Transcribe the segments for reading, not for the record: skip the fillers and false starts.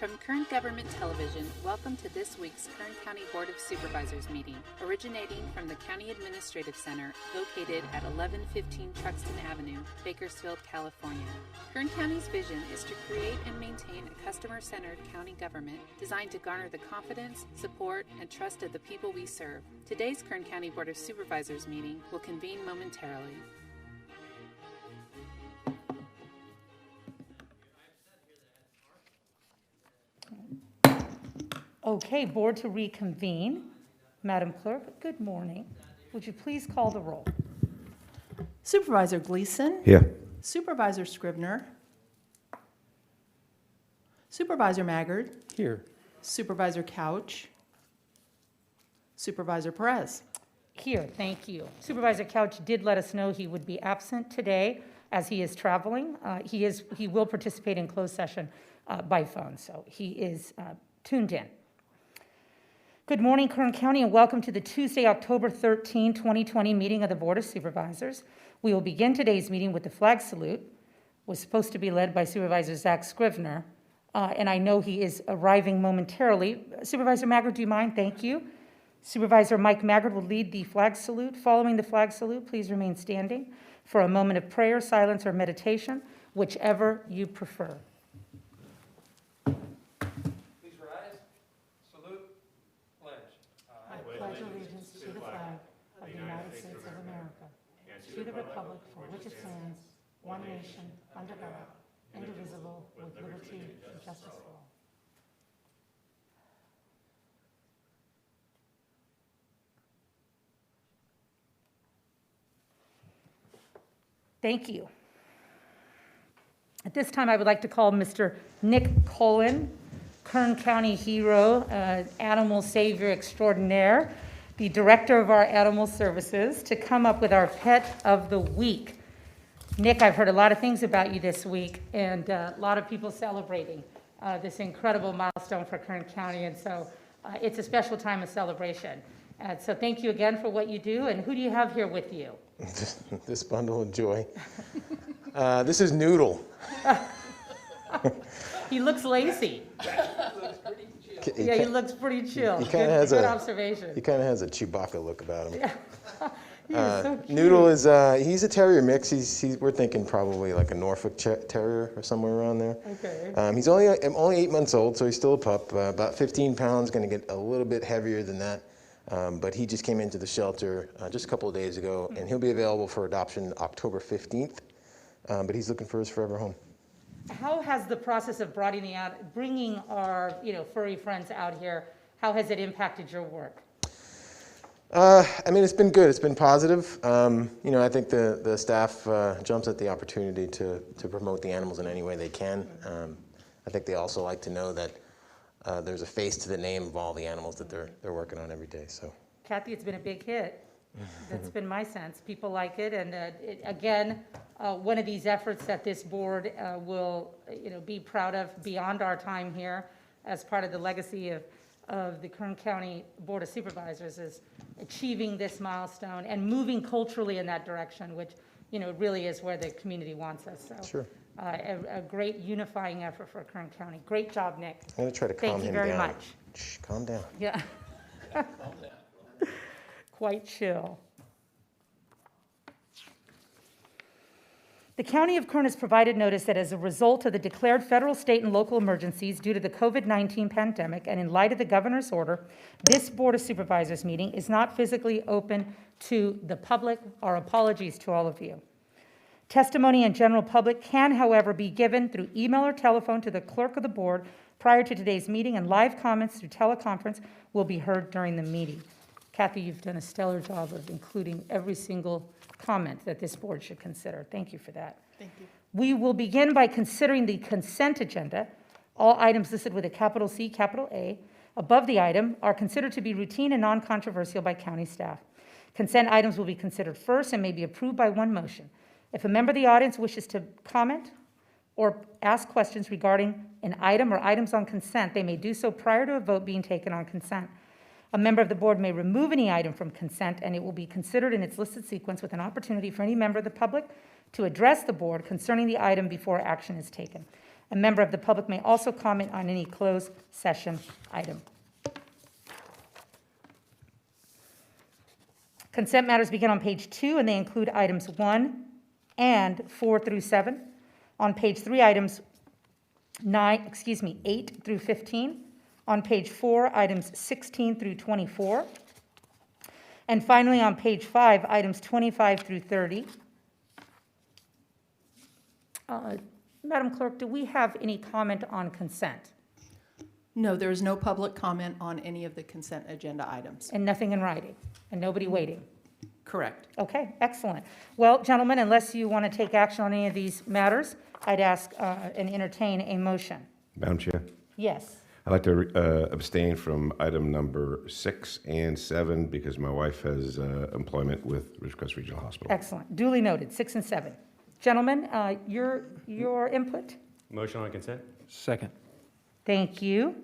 From Kern Government Television, welcome to this week's Kern County Board of Supervisors meeting, originating from the County Administrative Center located at 1115 Truxton Avenue, Bakersfield, California. Kern County's vision is to create and maintain a customer-centered county government designed to garner the confidence, support, and trust of the people we serve. Today's Kern County Board of Supervisors meeting will convene momentarily. Okay, board to reconvene. Madam Clerk, good morning. Would you please call the roll? Supervisor Gleason. Here. Supervisor Scribner. Supervisor Maggard. Here. Supervisor Couch. Supervisor Perez. Here, thank you. Supervisor Couch did let us know he would be absent today as he is traveling. He will participate in closed session by phone, so he is tuned in. Good morning, Kern County, and welcome to the Tuesday, October 13, 2020 meeting of the Board of Supervisors. We will begin today's meeting with the flag salute. It was supposed to be led by Supervisor Zach Scrivner, and I know he is arriving momentarily. Supervisor Maggard, do you mind? Thank you. Supervisor Mike Maggard will lead the flag salute. Following the flag salute, please remain standing for a moment of prayer, silence, or meditation, whichever you prefer. Pledge allegiance to the flag of the United States of America, to the republic for which it stands, one nation, under God, indivisible, with liberty and justice for all. Thank you. At this time, I would like to call Mr. Nick Cullen, Kern County hero, animal savior extraordinaire, the director of our animal services, to come up with our pet of the week. Nick, I've heard a lot of things about you this week, and a lot of people celebrating this incredible milestone for Kern County, and so it's a special time of celebration. So thank you again for what you do, and who do you have here with you? This bundle of joy. This is Noodle. He looks lazy. Yeah, he looks pretty chill. Good observation. He kind of has a Chewbacca look about him. Yeah. He is so cute. Noodle is he's a terrier mix. We're thinking probably like a Norfolk Terrier or somewhere around there. Okay. He's only 8 months old, so he's still a pup. About 15 pounds. Going to get a little bit heavier than that. But he just came into the shelter just a couple of days ago, and he'll be available for adoption October 15th. But he's looking for his forever home. How has the process of bringing our furry friends out here, how has it impacted your work? I mean, it's been good. It's been positive. I think the staff jumps at the opportunity to promote the animals in any way they can. I think they also like to know that there's a face to the name of all the animals that they're working on every day. So, Kathy, it's been a big hit. That's been my sense. People like it, and again, one of these efforts that this board will, be proud of beyond our time here, as part of the legacy of the Kern County Board of Supervisors, is achieving this milestone and moving culturally in that direction, which really is where the community wants us. So, sure. A great unifying effort for Kern County. Great job, Nick. I'm going to try to calm him down. Thank you very much. Shh, calm down. Yeah. Calm down. Quite chill. The County of Kern has provided notice that as a result of the declared federal, state, and local emergencies due to the COVID-19 pandemic and in light of the governor's order, this Board of Supervisors meeting is not physically open to the public. Our apologies to all of you. Testimony in general public can, however, be given through email or telephone to the clerk of the board prior to today's meeting, and live comments through teleconference will be heard during the meeting. Kathy, you've done a stellar job of including every single comment that this board should consider. Thank you for that. Thank you. We will begin by considering the consent agenda. All items listed with a capital C, capital A above the item are considered to be routine and non-controversial by county staff. Consent items will be considered first and may be approved by one motion. If a member of the audience wishes to comment or ask questions regarding an item or items on consent, they may do so prior to a vote being taken on consent. A member of the board may remove any item from consent, and it will be considered in its listed sequence with an opportunity for any member of the public to address the board concerning the item before action is taken. A member of the public may also comment on any closed session item. Consent matters begin on page 2, and they include items 1 and 4 through 7. On page 3, items 8 through 15. On page 4, items 16 through 24. And finally, on page 5, items 25 through 30. Madam Clerk, do we have any comment on consent? No, there is no public comment on any of the consent agenda items. And nothing in writing? And nobody waiting? Correct. Okay, excellent. Well, gentlemen, unless you want to take action on any of these matters, I'd ask and entertain a motion. Madam Chair, Yes. I'd like to abstain from item number 6 and 7 because my wife has employment with Ridgecrest Regional Hospital. Excellent. Duly noted, 6 and 7. Gentlemen, your input? Motion on consent? Second. Thank you.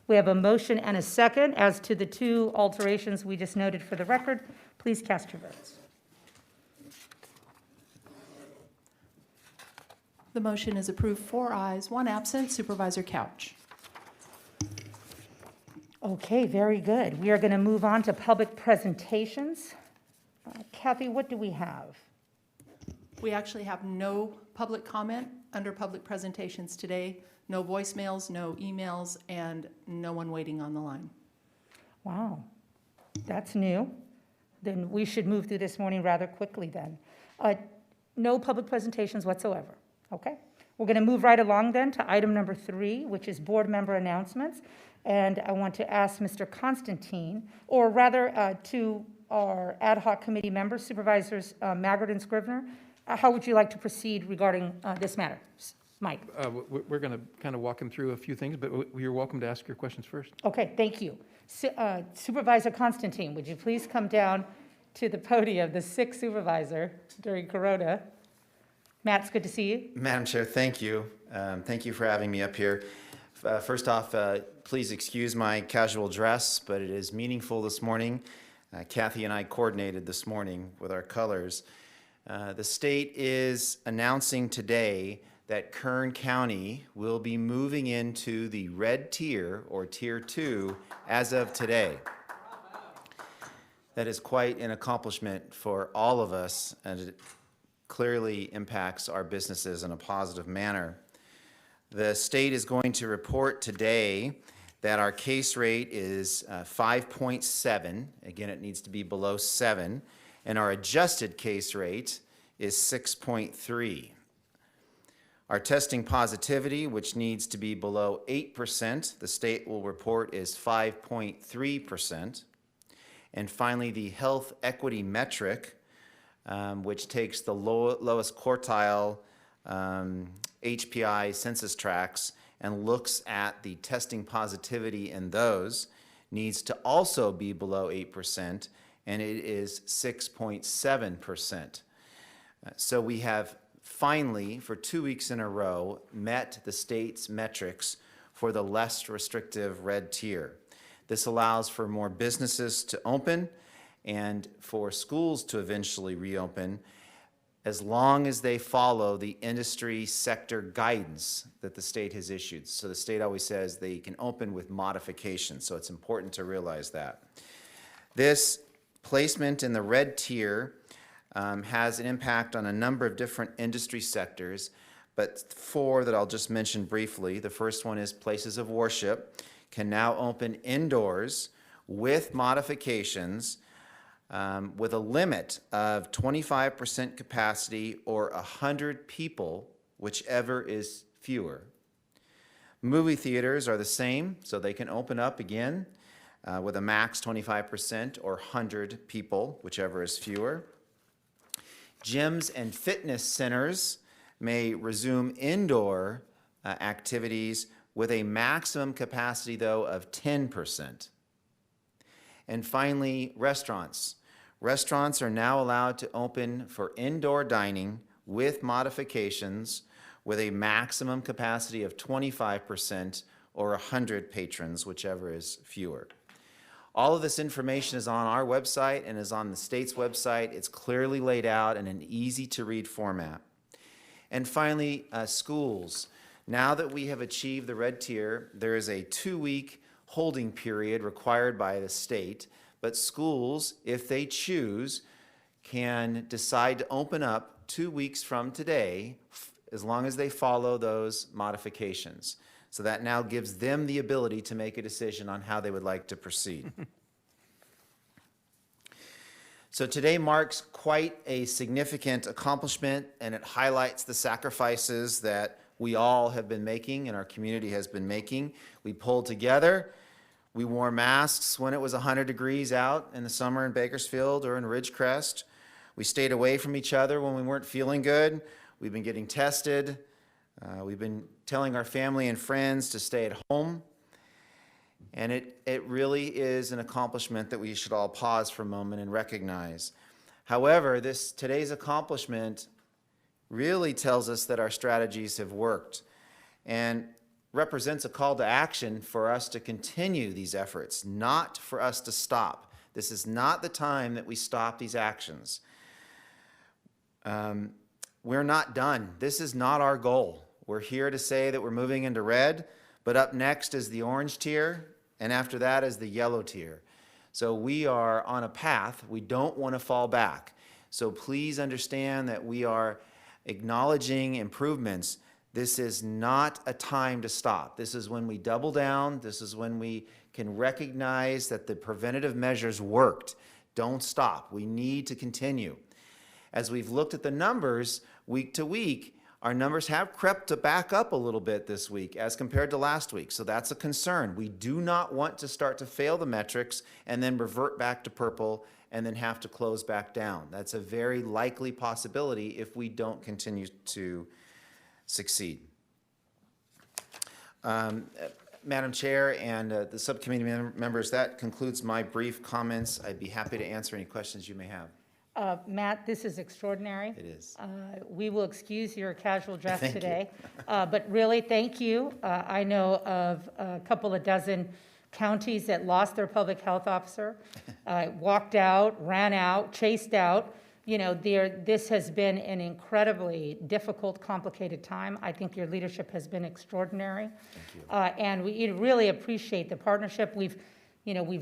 We have a motion and a second as to the 2 alterations we just noted for the record. Please cast your votes. The motion is approved, 4 ayes, 1 absent. Supervisor Couch. Okay, very good. We are going to move on to public presentations. Kathy, what do we have? We actually have no public comment under public presentations today. No voicemails, no emails, and no one waiting on the line. Wow, that's new. Then we should move through this morning rather quickly then. No public presentations whatsoever, okay? We're going to move right along then to item number 3, which is board member announcements. And I want to ask Mr. Constantine, or rather to our ad hoc committee members, Supervisors Maggard and Scrivener, how would you like to proceed regarding this matter? Mike? We're going to kind of walk him through a few things, but you're welcome to ask your questions first. Okay, thank you. Supervisor Constantine, would you please come down to the podium, the 6th supervisor during Corona? Matt, it's good to see you. Madam Chair, thank you. Thank you for having me up here. First off, please excuse my casual dress, but it is meaningful this morning. Kathy and I coordinated this morning with our colors. The state is announcing today that Kern County will be moving into the red tier, or tier 2, as of today. That is quite an accomplishment for all of us, and it clearly impacts our businesses in a positive manner. The state is going to report today that our case rate is 5.7. Again, it needs to be below 7. And our adjusted case rate is 6.3. Our testing positivity, which needs to be below 8%, the state will report is 5.3%. And finally, the health equity metric, which takes the lowest quartile HPI census tracts and looks at the testing positivity in those, needs to also be below 8%, and it is 6.7%. So we have finally, for 2 weeks in a row, met the state's metrics for the less restrictive red tier. This allows for more businesses to open and for schools to eventually reopen, as long as they follow the industry sector guidance that the state has issued. So the state always says they can open with modifications, so it's important to realize that. This placement in the red tier has an impact on a number of different industry sectors, but 4 that I'll just mention briefly. The first one is places of worship can now open indoors with modifications, with a limit of 25% capacity or 100 people, whichever is fewer. Movie theaters are the same, so they can open up again with a max 25% or 100 people, whichever is fewer. Gyms and fitness centers may resume indoor activities with a maximum capacity, though, of 10%. And finally, restaurants. Restaurants are now allowed to open for indoor dining with modifications with a maximum capacity of 25% or 100 patrons, whichever is fewer. All of this information is on our website and is on the state's website. It's clearly laid out in an easy-to-read format. And finally, schools. Now that we have achieved the red tier, there is a 2-week holding period required by the state, but schools, if they choose, can decide to open up 2 weeks from today, as long as they follow those modifications. So that now gives them the ability to make a decision on how they would like to proceed. So today marks quite a significant accomplishment, and it highlights the sacrifices that we all have been making and our community has been making. We pulled together. We wore masks when it was 100 degrees out in the summer in Bakersfield or in Ridgecrest. We stayed away from each other when we weren't feeling good. We've been getting tested. We've been telling our family and friends to stay at home. And it really is an accomplishment that we should all pause for a moment and recognize. However, today's accomplishment really tells us that our strategies have worked and represents a call to action for us to continue these efforts, not for us to stop. This is not the time that we stop these actions. We're not done. This is not our goal. We're here to say that we're moving into red, but up next is the orange tier, and after that is the yellow tier. So we are on a path. We don't want to fall back. So please understand that we are acknowledging improvements. This is not a time to stop. This is when we double down. This is when we can recognize that the preventative measures worked. Don't stop. We need to continue. As we've looked at the numbers week to week, our numbers have crept back up a little bit this week as compared to last week. So that's a concern. We do not want to start to fail the metrics and then revert back to purple and then have to close back down. That's a very likely possibility if we don't continue to succeed. Madam Chair and the subcommittee members, that concludes my brief comments. I'd be happy to answer any questions you may have. Matt, this is extraordinary. It is. We will excuse your casual dress Thank today. But really, thank you. I know of a couple of dozen counties that lost their public health officer, walked out, ran out, chased out. You know, this has been an incredibly difficult, complicated time. I think your leadership has been extraordinary. Thank you. And we really appreciate the partnership. We've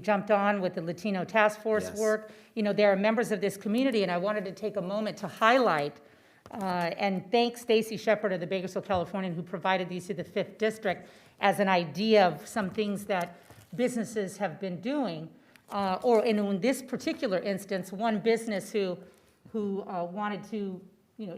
jumped on with the Latino task force work. You know, there are members of this community, and I wanted to take a moment to highlight and thank Stacy Shepard of the Bakersfield Californian, who provided these to the 5th District as an idea of some things that businesses have been doing. Or in this particular instance, one business who wanted to,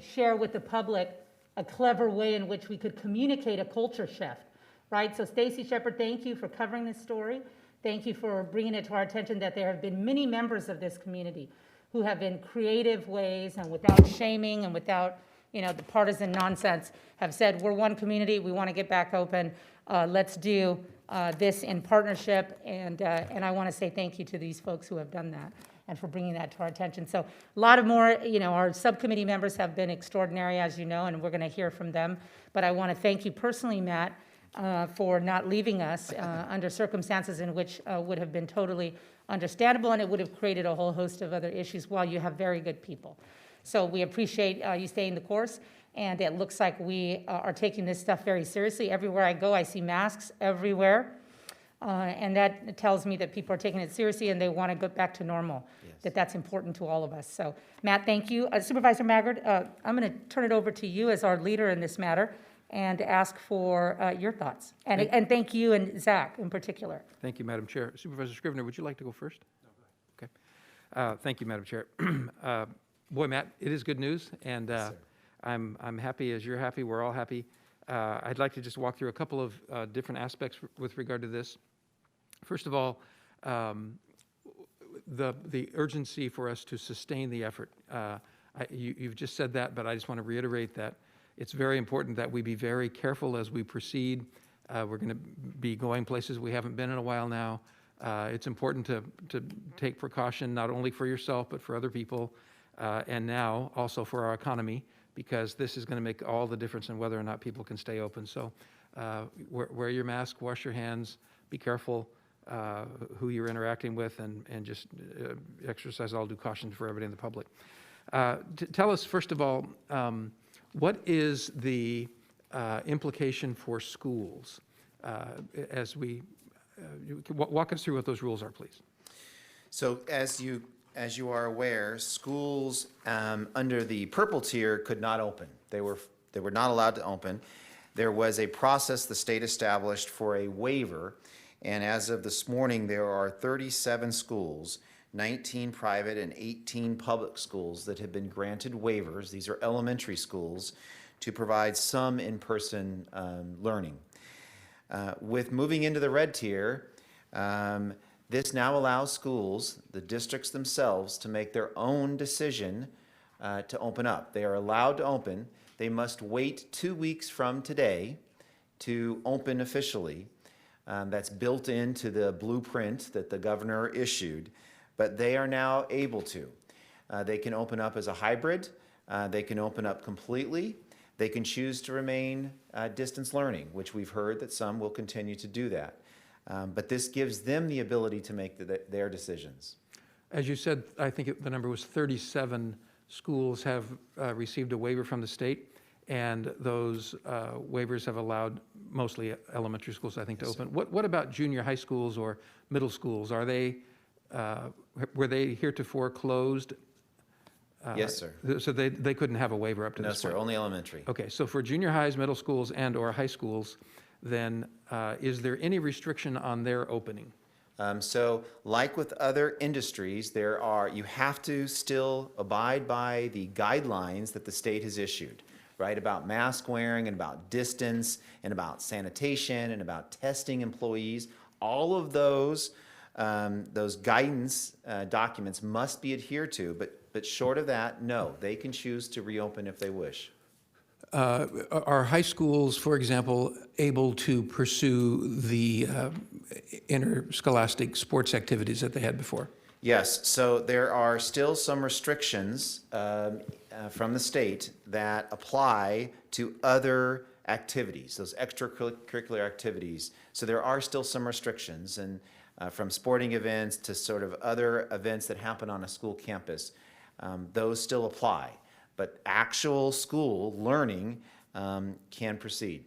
share with the public a clever way in which we could communicate a culture shift, right? So Stacy Shepard, thank you for covering this story. Thank you for bringing it to our attention that there have been many members of this community who have in creative ways and without shaming and without, the partisan nonsense have said, we're one community, we want to get back open, let's do this in partnership. And I want to say thank you to these folks who have done that and for bringing that to our attention. So a lot of more, our subcommittee members have been extraordinary, as you know, and we're going to hear from them. But I want to thank you personally, Matt, for not leaving us under circumstances in which would have been totally understandable, and it would have created a whole host of other issues while you have very good people. So we appreciate you staying the course, and it looks like we are taking this stuff very seriously. Everywhere I go, I see masks everywhere, and that tells me that people are taking it seriously and they want to go back to normal, that's important to all of us. So, Matt, thank you. Supervisor Maggard, I'm going to turn it over to you as our leader in this matter and ask for your thoughts. And thank you and Zach in particular. Thank you, Madam Chair. Supervisor Scrivener, would you like to go first? No, go ahead. Okay. Thank you, Madam Chair. Boy, Matt, it is good news, and I'm happy as you're happy. We're all happy. I'd like to just walk through a couple of different aspects with regard to this. First of all, the urgency for us to sustain the effort. You've just said that, but I just want to reiterate that it's very important that we be very careful as we proceed. We're going to be going places we haven't been in a while now. It's important to take precaution, not only for yourself, but for other people, and now also for our economy, because this is going to make all the difference in whether or not people can stay open. So wear your mask, wash your hands, be careful who you're interacting with, and just exercise all due caution for everybody in the public. Tell us, first of all, what is the implication for schools. As we, walk us through what those rules are, please. So as you are aware, schools under the purple tier could not open. They were not allowed to open. There was a process the state established for a waiver, and as of this morning, there are 37 schools, 19 private and 18 public schools that have been granted waivers. These are elementary schools to provide some in-person learning. With moving into the red tier, this now allows schools, the districts themselves, to make their own decision to open up. They are allowed to open. They must wait 2 weeks from today to open officially. That's built into the blueprint that the governor issued, but they are now able to. They can open up as a hybrid. They can open up completely. They can choose to remain distance learning, which we've heard that some will continue to do that. But this gives them the ability to make their decisions. As you said, I think the number was 37 schools have received a waiver from the state, and those waivers have allowed mostly elementary schools, I think, to open. What about junior high schools or middle schools? Are they, were they heretofore closed? Yes, sir. So they couldn't have a waiver up to No, this point? sir, only elementary. Okay, so for junior highs, middle schools, and/or high schools, then is there any restriction on their opening? So like with other industries, you have to still abide by the guidelines that the state has issued, right? About mask wearing and about distance and about sanitation and about testing employees. All of those guidance documents must be adhered to, but short of that, no, they can choose to reopen if they wish. Are high schools, for example, able to pursue the interscholastic sports activities that they had before? Yes, so there are still some restrictions from the state that apply to other activities, those extracurricular activities. So there are still some restrictions, and from sporting events to sort of other events that happen on a school campus, those still apply. But actual school learning can proceed.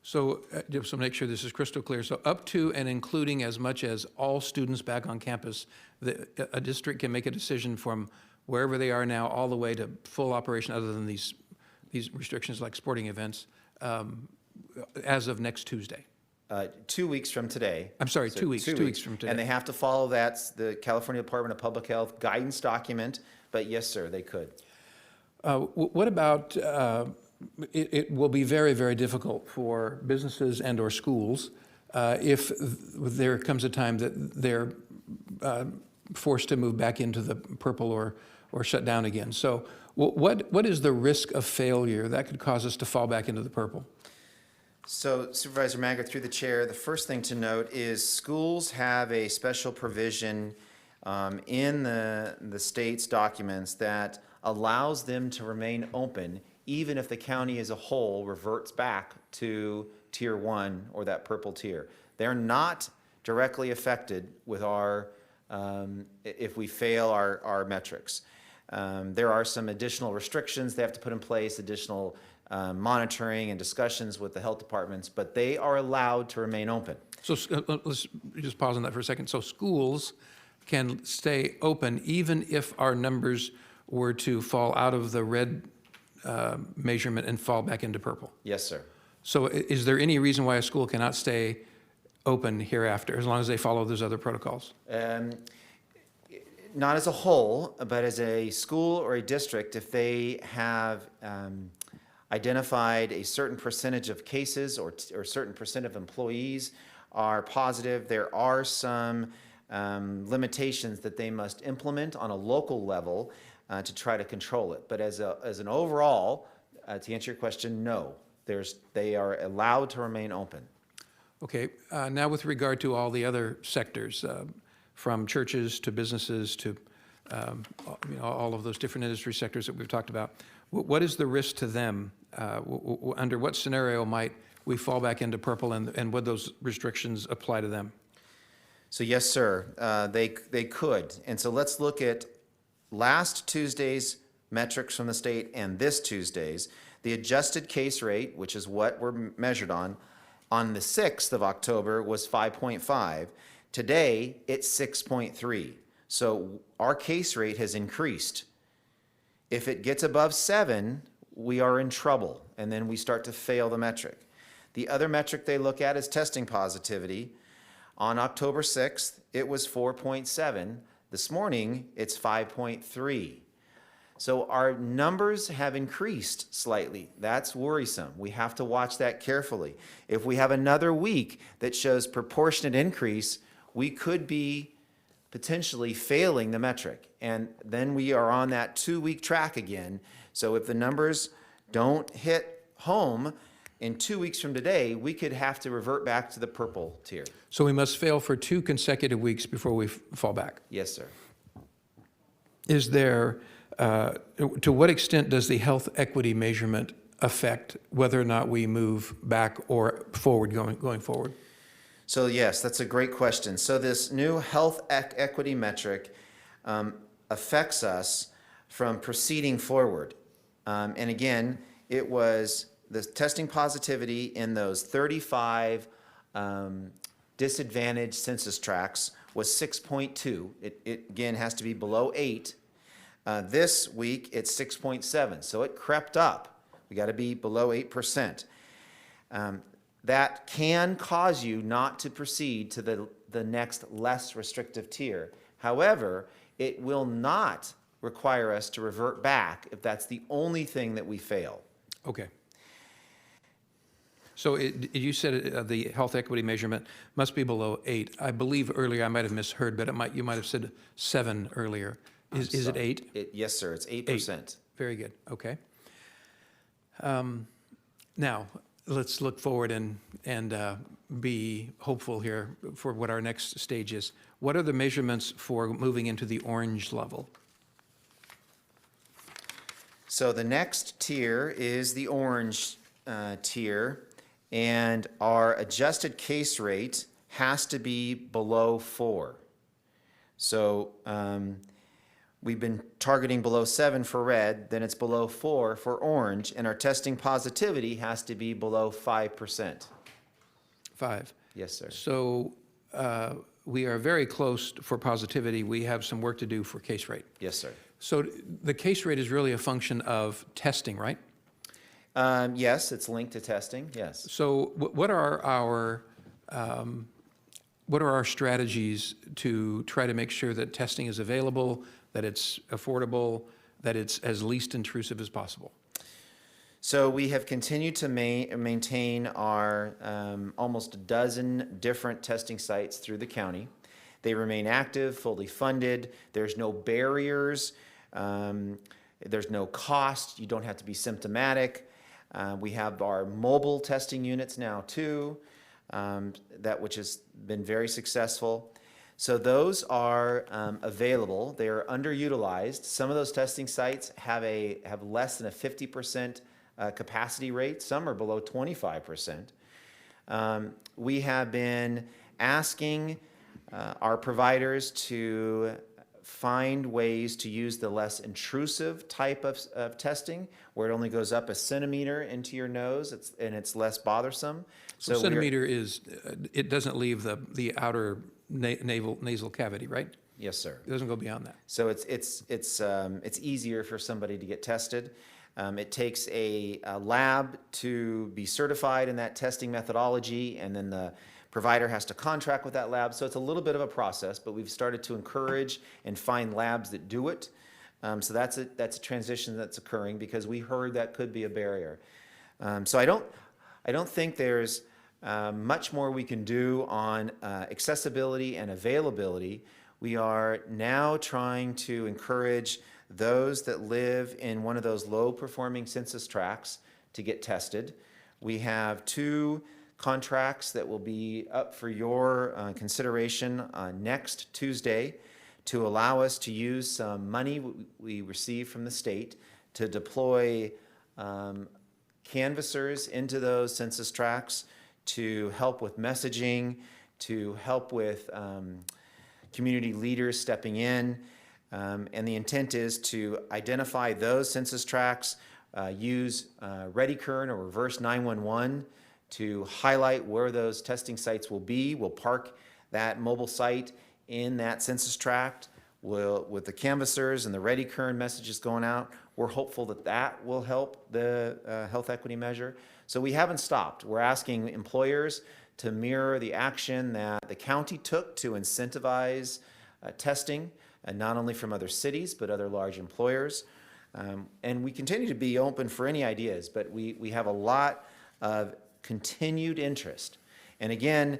So just to make sure this is crystal clear, so up to and including as much as all students back on campus, a district can make a decision from wherever they are now all the way to full operation, other than these restrictions like sporting events, as of next Tuesday. 2 weeks from today. I'm sorry, So 2 weeks. 2 weeks from today. And they have to follow the California Department of Public Health guidance document, but yes, sir, they could. What about, it will be very, very difficult for businesses and/or schools if there comes a time that they're forced to move back into the purple or shut down again. So what is the risk of failure that could cause us to fall back into the purple? So Supervisor Maggard, through the chair, the first thing to note is schools have a special provision in the state's documents that allows them to remain open even if the county as a whole reverts back to tier 1 or that purple tier. They're not directly affected with our, if we fail our metrics. There are some additional restrictions they have to put in place, additional monitoring and discussions with the health departments, but they are allowed to remain open. So let's just pause on that for a second. So schools can stay open even if our numbers were to fall out of the red measurement and fall back into purple? Yes, sir. So is there any reason why a school cannot stay open hereafter, as long as they follow those other protocols? Not as a whole, but as a school or a district, if they have identified a certain percentage of cases or a certain percent of employees are positive, there are some limitations that they must implement on a local level to try to control it. But as an overall, to answer your question, no. They are allowed to remain open. Okay, now with regard to all the other sectors, from churches to businesses to all of those different industry sectors that we've talked about, what is the risk to them? Under what scenario might we fall back into purple, and would those restrictions apply to them? So yes, sir, they could. And so let's look at last Tuesday's metrics from the state and this Tuesday's. The adjusted case rate, which is what we're measured on the 6th of October was 5.5. Today, it's 6.3. So our case rate has increased. If it gets above 7, we are in trouble, and then we start to fail the metric. The other metric they look at is testing positivity. On October 6th, it was 4.7. This morning, it's 5.3. So our numbers have increased slightly. That's worrisome. We have to watch that carefully. If we have another week that shows proportionate increase, we could be potentially failing the metric. And then we are on that 2-week track again. So if the numbers don't hit home in 2 weeks from today, we could have to revert back to the purple tier. So we must fail for 2 consecutive weeks before we fall back. Yes, sir. Is there, to what extent does the health equity measurement affect whether or not we move back or forward going forward? So yes, that's a great question. So this new health equity metric affects us from proceeding forward. And again, it was the testing positivity in those 35 disadvantaged census tracts was 6.2. It again has to be below 8. This week it's 6.7, so it crept up. We got to be below 8%. That can cause you not to proceed to the next less restrictive tier. However, it will not require us to revert back if that's the only thing that we fail. Okay. So you said the health equity measurement must be below 8. I believe earlier, I might have misheard, but you might have said 7 earlier. Is it 8? Yes, sir. It's 8%. Very good. Okay. Now, let's look forward and be hopeful here for what our next stage is. What are the measurements for moving into the orange level? So the next tier is the orange tier, and our adjusted case rate has to be below 4. So we've been targeting below 7 for red, then it's below 4 for orange, and our testing positivity has to be below 5%. 5. Yes, sir. So we are very close for positivity. We have some work to do for case rate. Yes, sir. So the case rate is really a function of testing, right? Yes, it's linked to testing, yes. So what are our strategies to try to make sure that testing is available, that it's affordable, that it's as least intrusive as possible? So we have continued to maintain our almost a dozen different testing sites through the county. They remain active, fully funded. There's no barriers. There's no cost. You don't have to be symptomatic. We have our mobile testing units now too, which has been very successful. So those are available. They are underutilized. Some of those testing sites have less than a 50% capacity rate. Some are below 25%. We have been asking our providers to find ways to use the less intrusive type of testing, where it only goes up a centimeter into your nose, and it's less bothersome. So centimeter it doesn't leave the outer nasal cavity, right? Yes, sir. It doesn't go beyond that. So it's easier for somebody to get tested. It takes a lab to be certified in that testing methodology, and then the provider has to contract with that lab. So it's a little bit of a process, but we've started to encourage and find labs that do it. So that's a transition that's occurring, because we heard that could be a barrier. So I don't think there's much more we can do on accessibility and availability. We are now trying to encourage those that live in one of those low-performing census tracts to get tested. We have 2 contracts that will be up for your consideration next Tuesday to allow us to use some money we receive from the state to deploy canvassers into those census tracts to help with messaging, to help with community leaders stepping in. And the intent is to identify those census tracts use Ready Kern or Reverse 911 to highlight where those testing sites will be. We'll park that mobile site in that census tract. With the canvassers and the Ready Kern messages going out, we're hopeful that that will help the health equity measure. So we haven't stopped. We're asking employers to mirror the action that the county took to incentivize testing, and not only from other cities, but other large employers. And we continue to be open for any ideas, but we have a lot of continued interest. And again,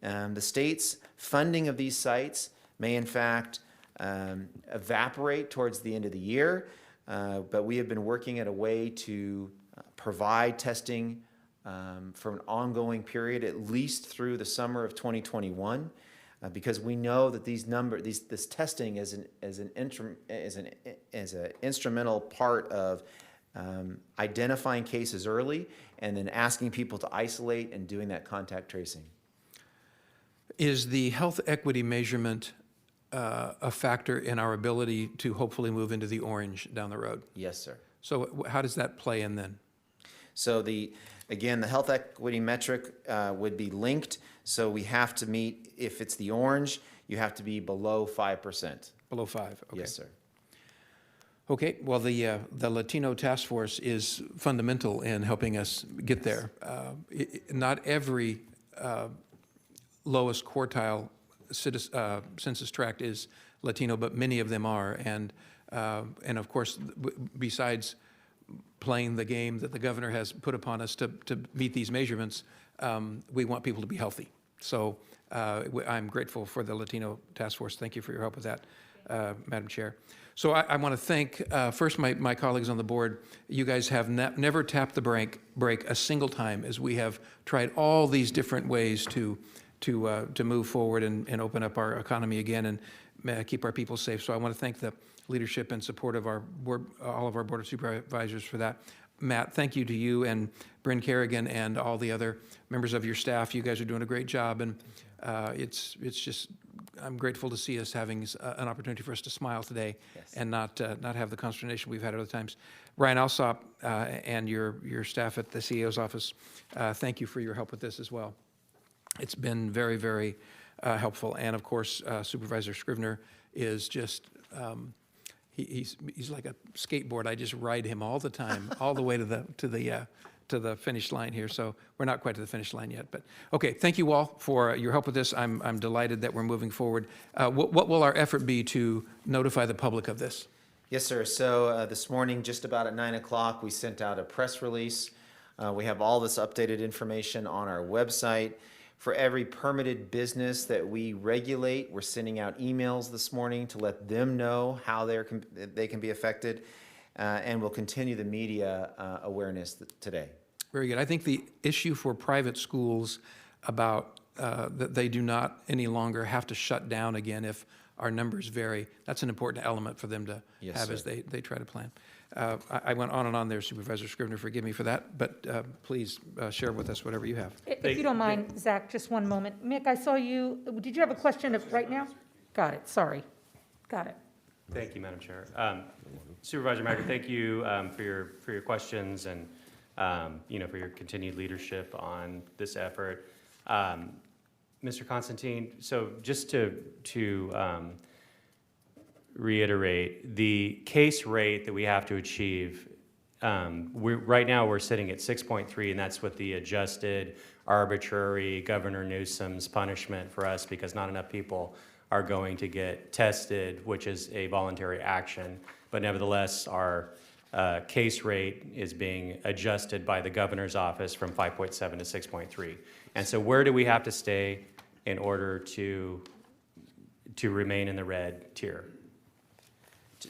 the state's funding of these sites may in fact evaporate towards the end of the year, but we have been working at a way to provide testing for an ongoing period, at least through the summer of 2021, because we know that this testing is an instrumental part of identifying cases early and then asking people to isolate and doing that contact tracing. Is the health equity measurement a factor in our ability to hopefully move into the orange down the road? Yes, sir. So how does that play in then? So again, the health equity metric would be linked. So we have to meet, if it's the orange, you have to be below 5%. Below 5, okay. Yes, sir. Okay, well, the Latino task force is fundamental in helping us get there. Not every lowest quartile census tract is Latino, but many of them are. And of course, besides playing the game that the governor has put upon us to meet these measurements, we want people to be healthy. So I'm grateful for the Latino task force. Thank you for your help with that, Madam Chair. So I want to thank first my colleagues on the board. You guys have never tapped the brake a single time, as we have tried all these different ways to move forward and open up our economy again and keep our people safe. So I want to thank the leadership and support of our board, all of our Board of Supervisors for that. Matt, thank you to you and Bryn Kerrigan and all the other members of your staff. You guys are doing a great job, and it's just, I'm grateful to see us having an opportunity for us to smile today. Yes. And not have the consternation we've had other times. Ryan Alsop and your staff at the CEO's office, thank you for your help with this as well. It's been very, very helpful. And of course, Supervisor Scrivener is just, he's like a skateboard. I just ride him all the time, all the way to the finish line here. So we're not quite to the finish line yet, but okay. Thank you all for your help with this. I'm delighted that we're moving forward. What will our effort be to notify the public of this? Yes, sir. So this morning, just about at 9 o'clock, we sent out a press release. We have all this updated information on our website. For every permitted business that we regulate, we're sending out emails this morning to let them know how they can be affected, and we'll continue the media awareness today. Very good. I think the issue for private schools about that they do not any longer have to shut down again if our numbers vary, that's an important element for them to have as they try to plan. I went on and on there, Supervisor Scrivener, forgive me for that, but please share with us whatever you have. If you don't mind, Zach, just one moment. Mick, I saw you, did you have a question right now? Got it, sorry. Got it. Thank you, Madam Chair. Supervisor Macker, thank you for your questions and for your continued leadership on this effort. Mr. Constantine, so just to reiterate, the case rate that we have to achieve, right now we're sitting at 6.3, and that's with the adjusted arbitrary Governor Newsom's punishment for us because not enough people are going to get tested, which is a voluntary action. But nevertheless, our case rate is being adjusted by the governor's office from 5.7 to 6.3. And so where do we have to stay in order to remain in the red tier?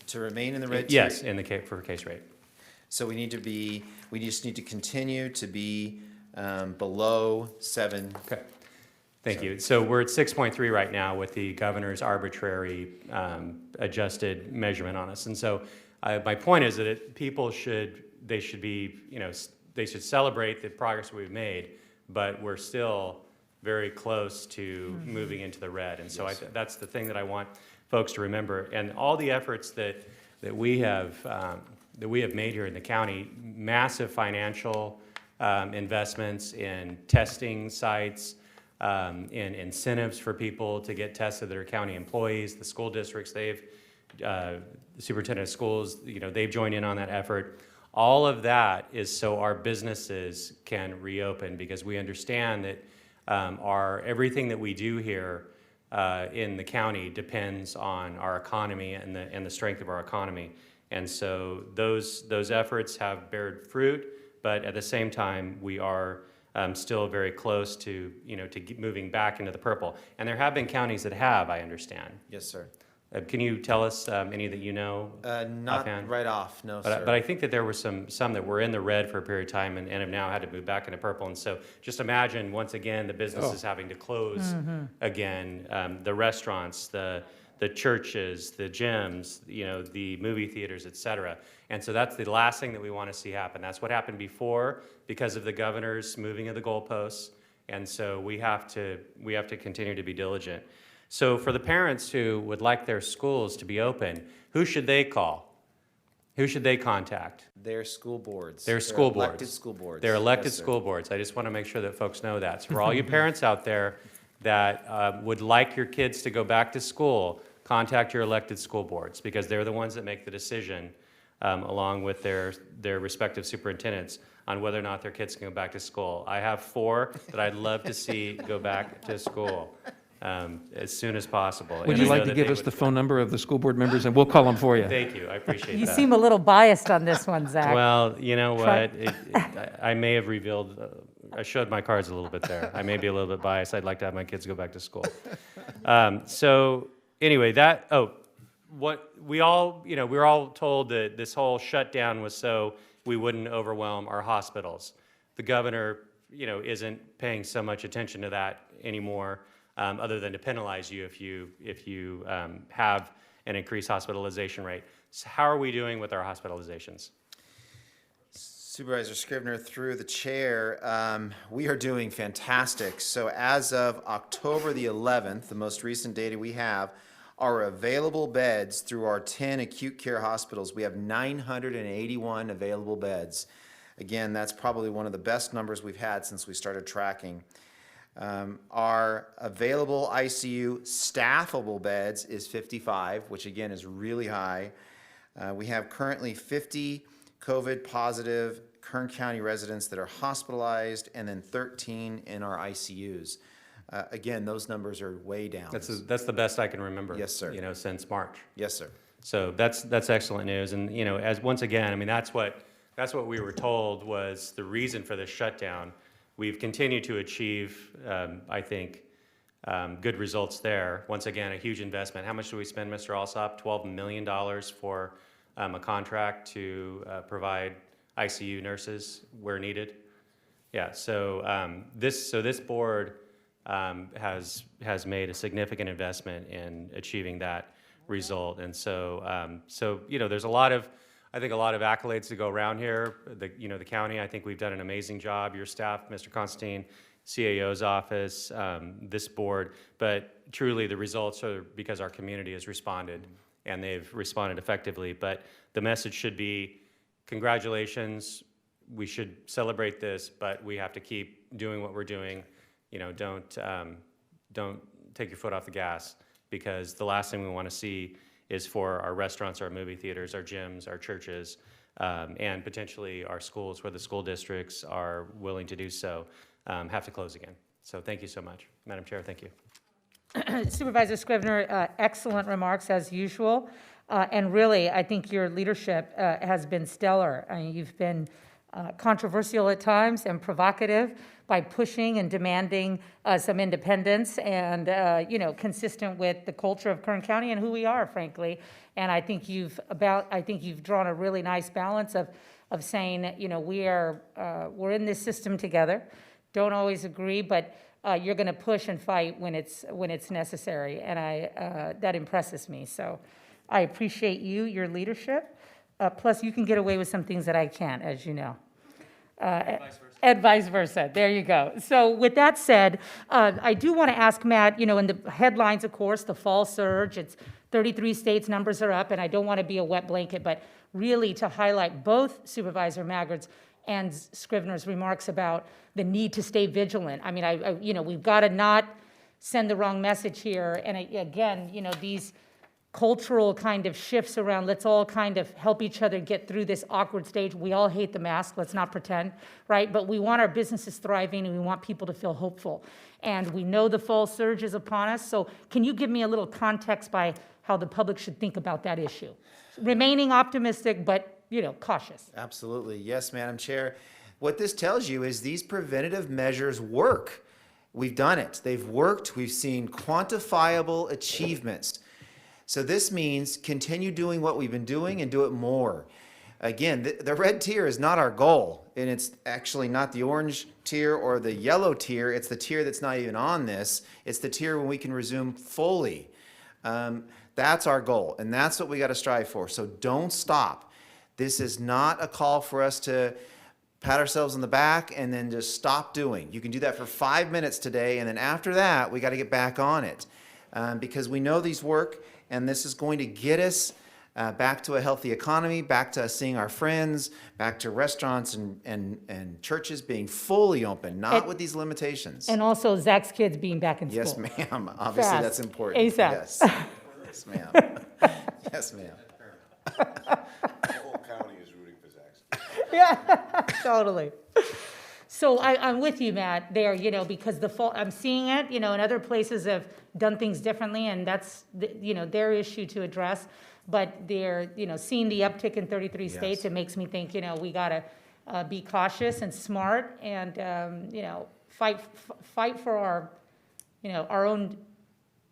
To remain in the red tier? Yes, for case rate. So we just need to continue to be below 7. Okay. Thank you. So we're at 6.3 right now with the governor's arbitrary adjusted measurement on us. And so my point is that people should celebrate the progress we've made, but we're still very close to moving into the red. And so that's the thing that I want folks to remember. And all the efforts that we have that we have made here in the county, massive financial investments in testing sites, in incentives for people to get tested that are county employees, the school districts, the superintendent of schools, they've joined in on that effort. All of that is so our businesses can reopen, because we understand that everything that we do here in the county depends on our economy and the strength of our economy. And so those efforts have bared fruit, but at the same time, we are still very close to moving back into the purple. And there have been counties that have, I understand. Yes, sir. Can you tell us any that you know? Not offhand? right off, no, But sir. I think that there were some that were in the red for a period of time and have now had to move back into purple. And so just imagine, once again, the businesses having to close again, the restaurants, the churches, the gyms, the movie theaters, et cetera. And so that's the last thing that we want to see happen. That's what happened before because of the governor's moving of the goalposts. And so we have to continue to be diligent. So for the parents who would like their schools to be open, who should they call? Who should they contact? Their school boards. Their school boards. Elected school boards. They're elected Yes, sir. school boards. I just want to make sure that folks know that. So for all you parents out there that would like your kids to go back to school, contact your elected school boards, because they're the ones that make the decision along with their respective superintendents on whether or not their kids can go back to school. I have 4 that I'd love to see go back to school as soon as possible. Would And you I like know to that give they us would- the phone number of the school board members, and we'll call them for you? Thank you, I appreciate You that. seem a little biased on this one, Zach. Well, you know Try- what? I may have revealed, I showed my cards a little bit there. I may be a little bit biased. I'd like to have my kids go back to school. So anyway, what we were all told that this whole shutdown was so we wouldn't overwhelm our hospitals. The governor, isn't paying so much attention to that anymore, other than to penalize you if you have an increased hospitalization rate. So how are we doing with our hospitalizations? Supervisor Scrivener, through the chair, we are doing fantastic. So as of October the 11th, the most recent data we have, our available beds through our 10 acute care hospitals, we have 981 available beds. Again, that's probably one of the best numbers we've had since we started tracking. Our available ICU staffable beds is 55, which again is really high. We have currently 50 COVID positive Kern County residents that are hospitalized, and then 13 in our ICUs. Again, those numbers are way down. That's the best I can remember. Yes, sir. Since March. Yes, sir. So that's excellent news. And as once again, that's what we were told was the reason for this shutdown. We've continued to achieve, I think, good results there. Once again, a huge investment. How much do we spend, Mr. Alsop? $12 million for a contract to provide ICU nurses where needed. Yeah. So this board has made a significant investment in achieving that result. And so there's a lot of accolades to go around here. The county, I think we've done an amazing job. Your staff, Mr. Constantine, CAO's office, this board, but truly the results are because our community has responded, and they've responded effectively. But the message should be, congratulations, we should celebrate this, but we have to keep doing what we're doing. Don't take your foot off the gas, because the last thing we want to see is for our restaurants, our movie theaters, our gyms, our churches, and potentially our schools, where the school districts are willing to do so, have to close again. So thank you so much. Madam Chair, thank you. Supervisor Scrivener, excellent remarks as usual. And really, I think your leadership has been stellar. You've been controversial at times and provocative by pushing and demanding some independence and, consistent with the culture of Kern County and who we are, frankly. And I think you've drawn a really nice balance of saying, we're in this system together. Don't always agree, but you're going to push and fight when it's necessary, and that impresses me. So I appreciate your leadership. Plus, you can get away with some things that I can't, as you know. And vice versa. There you go. So with that said, I do want to ask Matt, in the headlines, of course, the fall surge, it's 33 states, numbers are up, and I don't want to be a wet blanket, but really to highlight both Supervisor Maggard's and Scrivener's remarks about the need to stay vigilant. I mean, we've got to not send the wrong message here. And again, these cultural kind of shifts around, let's all kind of help each other get through this awkward stage. We all hate the mask, let's not pretend, right? But we want our businesses thriving and we want people to feel hopeful. And we know the fall surge is upon us. So can you give me a little context by how the public should think about that issue? Remaining optimistic, but cautious. Absolutely. Yes, Madam Chair. What this tells you is these preventative measures work. We've done it. They've worked. We've seen quantifiable achievements. So this means continue doing what we've been doing and do it more. Again, the red tier is not our goal, and it's actually not the orange tier or the yellow tier. It's the tier that's not even on this. It's the tier when we can resume fully. That's our goal, and that's what we got to strive for. So don't stop. This is not a call for us to pat ourselves on the back and then just stop doing. You can do that for 5 minutes today, and then after that, we got to get back on it because we know these work, and this is going to get us back to a healthy economy, back to us seeing our friends, back to restaurants and churches being fully open, not with these limitations. And also Zach's kids being back in school. Yes, ma'am. Obviously, Fast. that's important. ASAP. Yes. Yes, ma'am. Yes, ma'am. The whole county is rooting for Zach's. Yeah, totally. So I'm with you, Matt, there, because I'm seeing it, and other places have done things differently, and that's, their issue to address. But they're, seeing the uptick in 33 states, it makes me think, we got to be cautious and smart and, fight for our own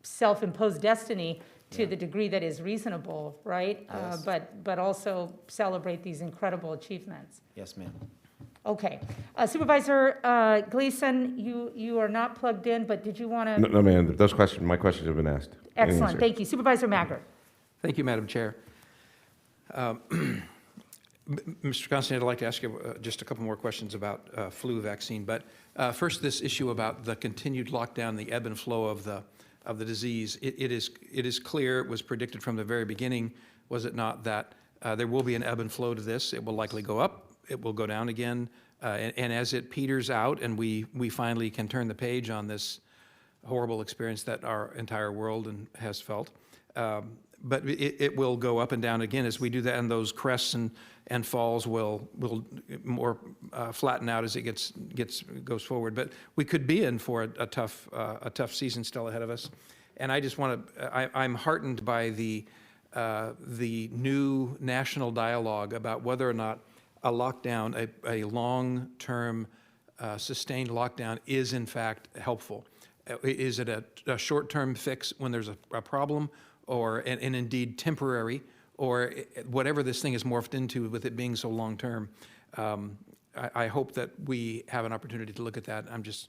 self-imposed destiny to the degree that is reasonable, right? Yes. But also celebrate these incredible achievements. Yes, ma'am. Okay. Supervisor Gleason, you are not plugged in, but did you want to? No, ma'am, my questions have been asked. Excellent, thank you. Supervisor Maggard. Thank you, Madam Chair. Mr. Constantine, I'd like to ask you just a couple more questions about flu vaccine. But first, this issue about the continued lockdown, the ebb and flow of the disease. It is clear, it was predicted from the very beginning, was it not, that there will be an ebb and flow to this. It will likely go up, it will go down again, and as it peters out and we finally can turn the page on this horrible experience that our entire world has felt, but it will go up and down again as we do that, and those crests and falls will more flatten out as it goes forward. But we could be in for a tough season still ahead of us. And I just want to, I'm heartened by the new national dialogue about whether or not a lockdown, a long-term sustained lockdown is in fact helpful. Is it a short-term fix when there's a problem, and indeed temporary, or whatever this thing is morphed into with it being so long-term? I hope that we have an opportunity to look at that. I'm just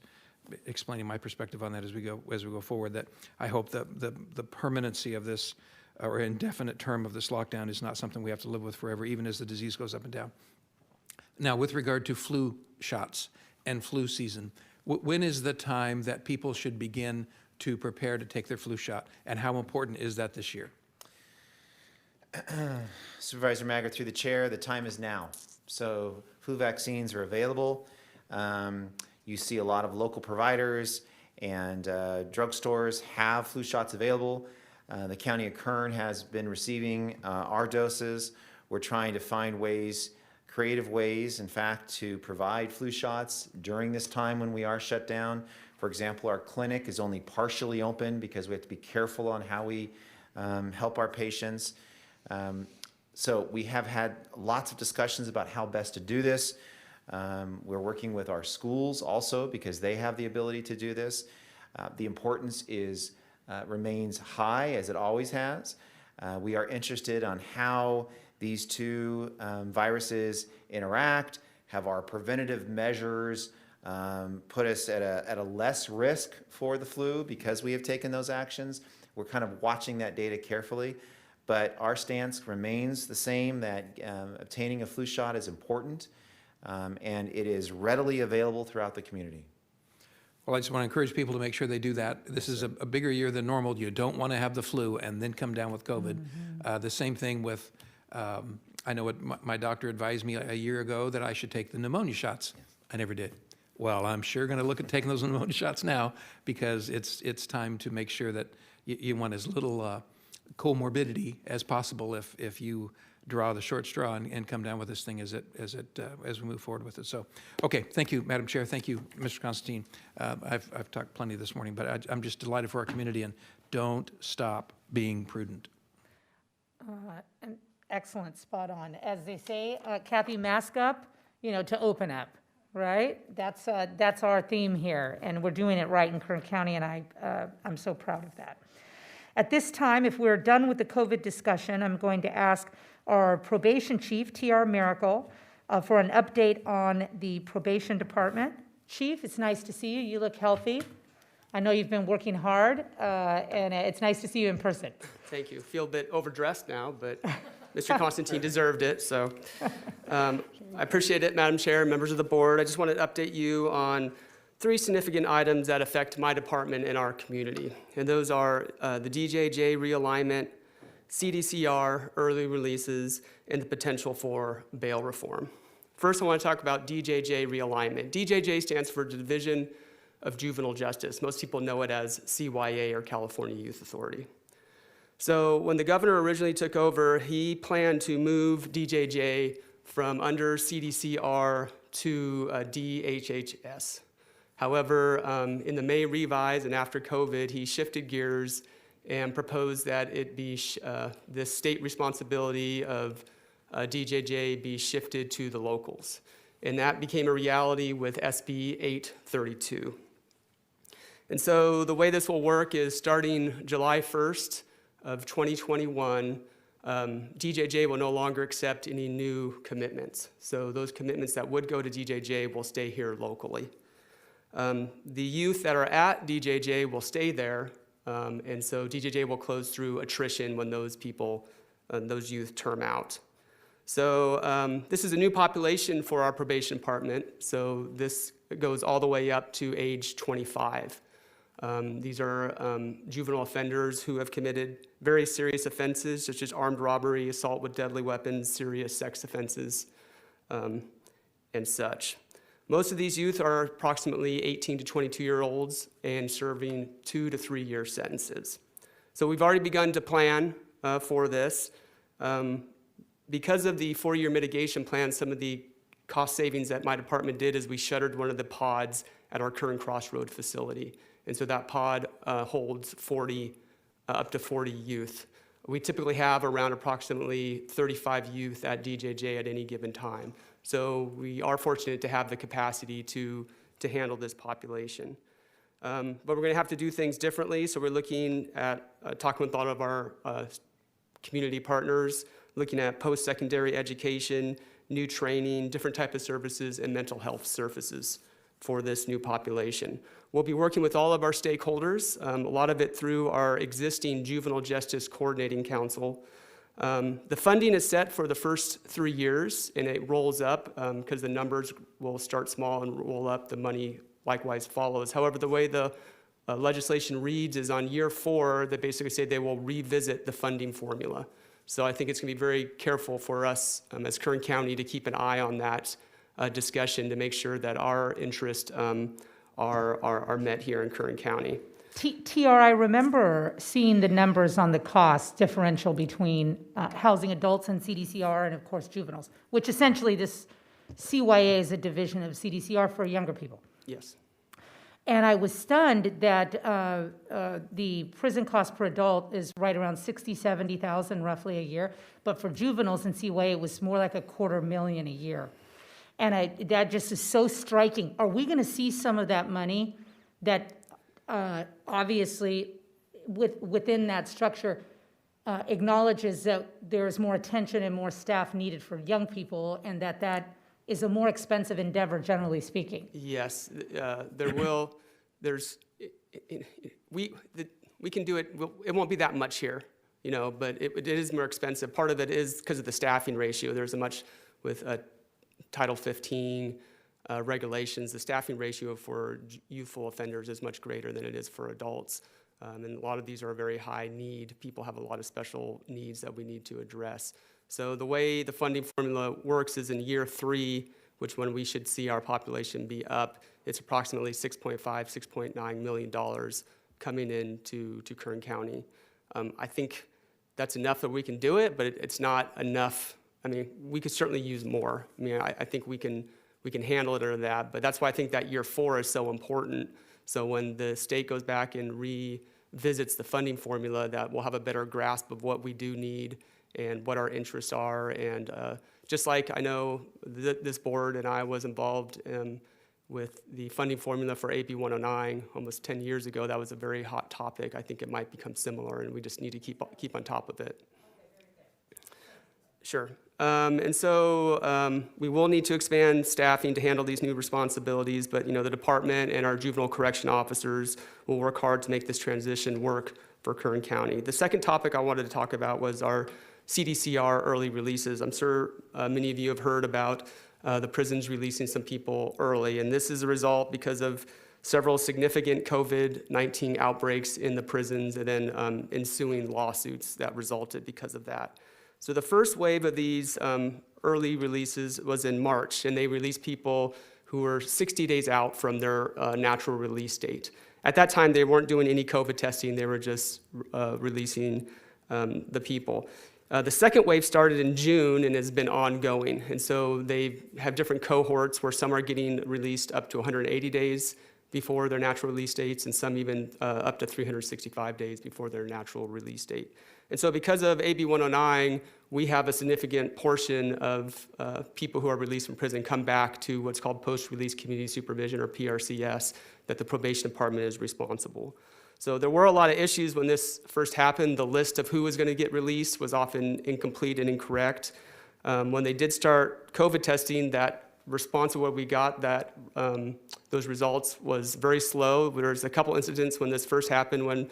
explaining my perspective on that as we go forward, that I hope that the permanency of this or indefinite term of this lockdown is not something we have to live with forever, even as the disease goes up and down. Now, with regard to flu shots and flu season, when is the time that people should begin to prepare to take their flu shot, and how important is that this year? Supervisor Maggard, through the chair, the time is now. So flu vaccines are available. You see a lot of local providers and drugstores have flu shots available. The county of Kern has been receiving our doses. We're trying to find ways, creative ways, in fact, to provide flu shots during this time when we are shut down. For example, our clinic is only partially open because we have to be careful on how we help our patients. So we have had lots of discussions about how best to do this. We're working with our schools also because they have the ability to do this. The importance remains high, as it always has. We are interested on how these two viruses interact, have our preventative measures put us at a less risk for the flu because we have taken those actions. We're kind of watching that data carefully, but our stance remains the same, that obtaining a flu shot is important, and it is readily available throughout the community. Well, I just want to encourage people to make sure they do that. This is a bigger year than normal. You don't want to have the flu and then come down with COVID. The same thing with, I know what my doctor advised me a year ago, that I should take the pneumonia shots. I never did. Well, I'm sure going to look at taking those pneumonia shots now, because it's time to make sure that you want as little comorbidity as possible if you draw the short straw and come down with this thing as we move forward with it. So, okay, thank you, Madam Chair. Thank you, Mr. Constantine. I've talked plenty this morning, but I'm just delighted for our community, and don't stop being prudent. Excellent, spot on. As they say, Kathy, mask up, to open up, right? That's our theme here, and we're doing it right in Kern County, and I'm so proud of that. At this time, if we're done with the COVID discussion, I'm going to ask our probation chief, T.R. Miracle, for an update on the probation department. Chief, it's nice to see you. You look healthy. I know you've been working hard, and it's nice to see you in person. Thank you. Feel a bit overdressed now, but Mr. Constantine deserved it, so I appreciate it, Madam Chair, members of the board. I just wanted to update you on 3 significant items that affect my department and our community, and those are the DJJ realignment, Cdcr, early releases, and the potential for bail reform. First, I want to talk about DJJ realignment. DJJ stands for Division of Juvenile Justice. Most people know it as CYA, or California Youth Authority. So when the governor originally took over, he planned to move DJJ from under Cdcr to DHHS. However, in the May revise and after COVID, he shifted gears and proposed that it be the state responsibility of DJJ be shifted to the locals. And that became a reality with SB 832. And so the way this will work is starting July 1st of 2021, DJJ will no longer accept any new commitments. So those commitments that would go to DJJ will stay here locally. The youth that are at DJJ will stay there, and so DJJ will close through attrition when those people, those youth term out. So this is a new population for our probation department, so this goes all the way up to age 25. These are juvenile offenders who have committed very serious offenses, such as armed robbery, assault with deadly weapons, serious sex offenses, and such. Most of these youth are approximately 18 to 22-year-olds and serving 2 to 3 year sentences. So we've already begun to plan for this. Because of the 4-year mitigation plan, some of the cost savings that my department did is we shuttered one of the pods at our Kern Crossroad facility. And so that pod holds up to 40 youth. We typically have around approximately 35 youth at DJJ at any given time. So we are fortunate to have the capacity to handle this population. But we're going to have to do things differently. So we're looking at talking with a lot of our community partners, looking at post-secondary education, new training, different type of services, and mental health services for this new population. We'll be working with all of our stakeholders, a lot of it through our existing Juvenile Justice Coordinating Council. The funding is set for the first 3 years, and it rolls up because the numbers will start small and roll up. The money likewise follows. However, the way the legislation reads is on year 4, they basically say they will revisit the funding formula. So I think it's going to be very careful for us as Kern County to keep an eye on that discussion to make sure that our interests are met here in Kern County. TR, I remember seeing the numbers on the cost differential between housing adults and CDCR and, of course, juveniles, which essentially this CYA is a division of CDCR for younger people. Yes. And I was stunned that the prison cost per adult is right around $60,000, $70,000 roughly a year, but for juveniles in CYA, it was more like $250,000 a year. And that just is so striking. Are we going to see some of that money that obviously within that structure acknowledges that there's more attention and more staff needed for young people, and that is a more expensive endeavor, generally speaking? Yes, there will. We can do it. It won't be that much here, but it is more expensive. Part of it is because of the staffing ratio. There's a much with Title 15, regulations, the staffing ratio for youthful offenders is much greater than it is for adults. And a lot of these are very high need. People have a lot of special needs that we need to address. So the way the funding formula works is in year 3, which when we should see our population be up, it's approximately $6.5, $6.9 million coming into Kern County. I think that's enough that we can do it, but it's not enough. I mean, we could certainly use more. I mean, I think we can handle it under that, but that's why I think that year 4 is so important. So when the state goes back and revisits the funding formula, that we'll have a better grasp of what we do need and what our interests are. And just like I know this board and I was involved with the funding formula for AB 109 almost 10 years ago, that was a very hot topic. I think it might become similar, and we just need to keep on top of it. Sure. And so we will need to expand staffing to handle these new responsibilities, but the department and our juvenile correction officers will work hard to make this transition work for Kern County. The second topic I wanted to talk about was our Cdcr early releases. I'm sure many of you have heard about the prisons releasing some people early, and this is a result because of several significant COVID-19 outbreaks in the prisons and then ensuing lawsuits that resulted because of that. So the first wave of these early releases was in March, and they released people who were 60 days out from their natural release date. At that time, they weren't doing any COVID testing, they were just releasing the people. The second wave started in June and has been ongoing. And so they have different cohorts where some are getting released up to 180 days before their natural release dates, and some even up to 365 days before their natural release date. And so because of AB 109, we have a significant portion of people who are released from prison come back to what's called post-release community supervision, or PRCS, that the probation department is responsible. So there were a lot of issues when this first happened. The list of who was going to get released was often incomplete and incorrect. When they did start COVID testing, that response of what we got, that those results was very slow. There was a couple incidents when this first happened when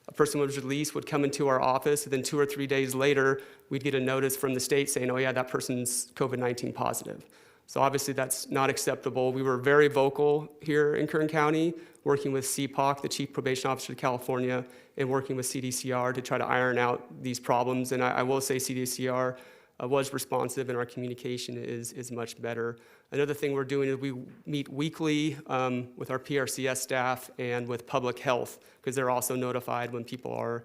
a person was released, would come into our office, and then 2 or 3 days later, we'd get a notice from the state saying, oh yeah, that person's COVID-19 positive. So obviously that's not acceptable. We were very vocal here in Kern County, working with CPOC, the Chief Probation Officer of California, and working with Cdcr to try to iron out these problems. And I will say Cdcr was responsive, and our communication is much better. Another thing we're doing is we meet weekly with our PRCS staff and with public health, because they're also notified when people are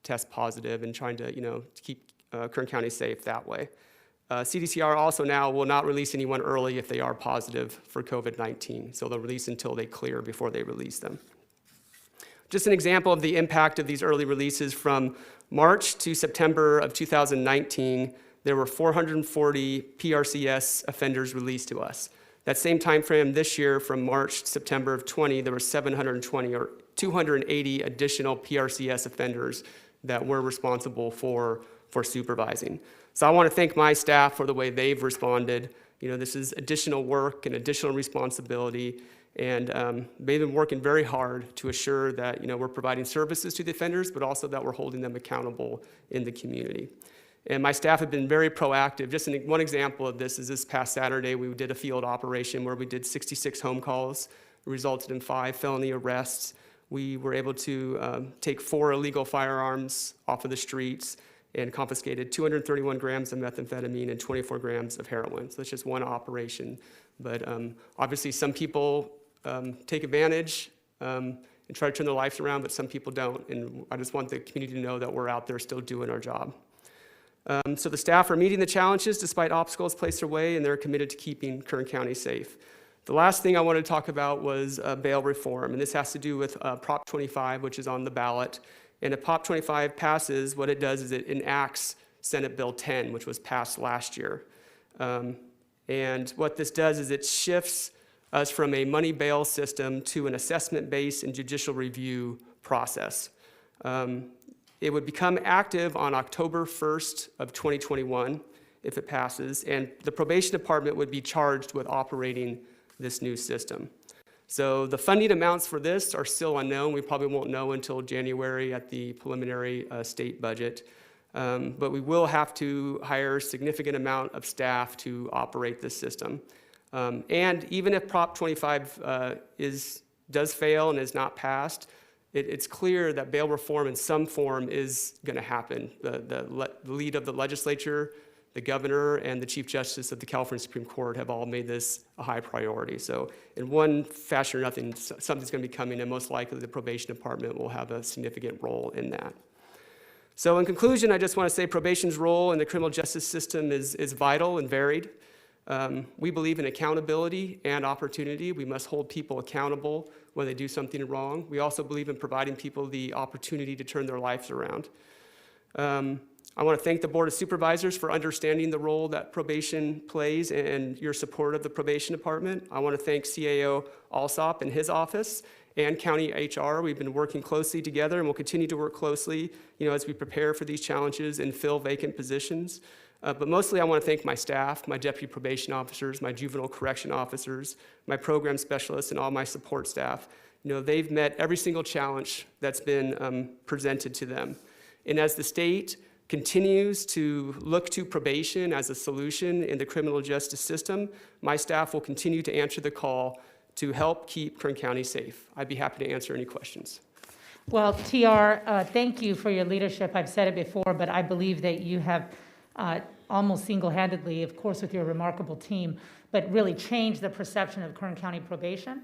test positive, and trying to keep Kern County safe that way. Cdcr also now will not release anyone early if they are positive for COVID-19. So they'll release until they clear before they release them. Just an example of the impact of these early releases: from March to September of 2019, there were 440 PRCS offenders released to us. That same time frame this year, from March to September of 20, there were 720 or 280 additional PRCS offenders that we're responsible for supervising. So I want to thank my staff for the way they've responded. This is additional work and additional responsibility, and they've been working very hard to assure that we're providing services to the offenders, but also that we're holding them accountable in the community. And my staff have been very proactive. Just one example of this is this past Saturday, we did a field operation where we did 66 home calls. It resulted in 5 felony arrests. We were able to take 4 illegal firearms off of the streets and confiscated 231 grams of methamphetamine and 24 grams of heroin. So that's just one operation. But obviously some people take advantage and try to turn their lives around, but some people don't. And I just want the community to know that we're out there still doing our job. So the staff are meeting the challenges despite obstacles placed their way, and they're committed to keeping Kern County safe. The last thing I wanted to talk about was bail reform, and this has to do with Prop 25, which is on the ballot. And if Prop 25 passes, what it does is it enacts Senate Bill 10, which was passed last year. And what this does is it shifts us from a money bail system to an assessment-based and judicial review process. It would become active on October 1st of 2021 if it passes, and the probation department would be charged with operating this new system. So the funding amounts for this are still unknown. We probably won't know until January at the preliminary state budget. But we will have to hire a significant amount of staff to operate this system. And even if Prop 25 does fail and is not passed, it's clear that bail reform in some form is going to happen. The lead of the legislature, the governor, and the Chief Justice of the California Supreme Court have all made this a high priority. So in one fashion or another, something's going to be coming, and most likely the probation department will have a significant role in that. So in conclusion, I just want to say probation's role in the criminal justice system is vital and varied. We believe in accountability and opportunity. We must hold people accountable when they do something wrong. We also believe in providing people the opportunity to turn their lives around. I want to thank the Board of Supervisors for understanding the role that probation plays and your support of the probation department. I want to thank CAO Alsop and his office and County HR. We've been working closely together and will continue to work closely, as we prepare for these challenges and fill vacant positions. But mostly I want to thank my staff, my deputy probation officers, my juvenile correction officers, my program specialists, and all my support staff. They've met every single challenge that's been presented to them. And as the state continues to look to probation as a solution in the criminal justice system, my staff will continue to answer the call to help keep Kern County safe. I'd be happy to answer any questions. Well, TR, thank you for your leadership. I've said it before, but I believe that you have almost single-handedly, of course with your remarkable team, but really changed the perception of Kern County probation,